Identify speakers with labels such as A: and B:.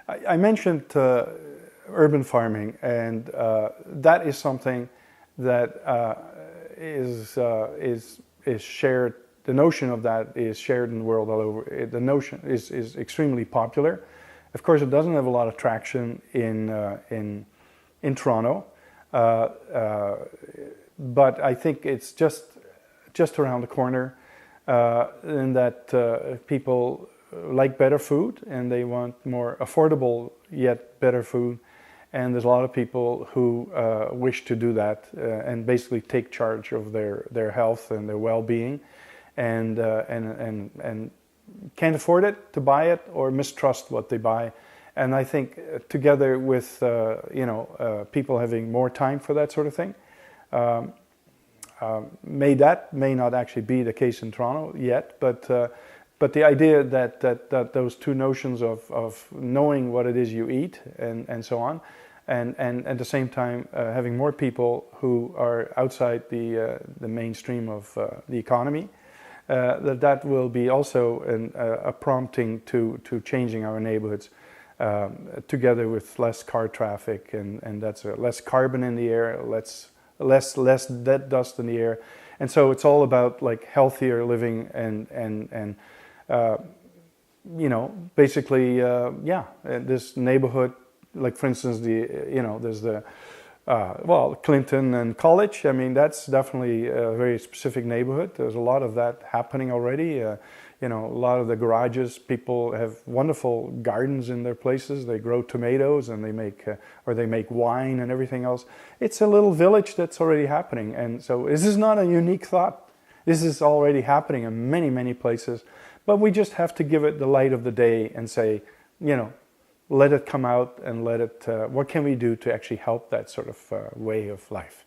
A: I mentioned urban farming, and that is something that is shared. The notion of that is shared in the world all over. The notion is extremely popular. Of course, it doesn't have a lot of traction in Toronto, but I think it's just around the corner, and that people like better food and they want more affordable yet better food, and there's a lot of people who wish to do that and basically take charge of their health and their well-being, and can't afford it to buy it or mistrust what they buy. And I think together with people having more time for that sort of thing, may not actually be the case in Toronto yet, but the idea that those two notions of knowing what it is you eat and so on, and at the same time having more people who are outside the mainstream of the economy, that will be also a prompting to changing our neighborhoods, together with less car traffic, and that's less carbon in the air, less dead dust in the air, and so it's all about like healthier living and basically this neighborhood, like for instance there's the Clinton and College. I mean, that's definitely a very specific neighborhood. There's a lot of that happening already. A lot of the garages, people have wonderful gardens in their places. They grow tomatoes and they make wine and everything else. It's a little village that's already happening. And so this is not a unique thought. This is already happening in many, many places. But we just have to give it the light of the day and say, let it come out and what can we do to actually help that sort of way of life?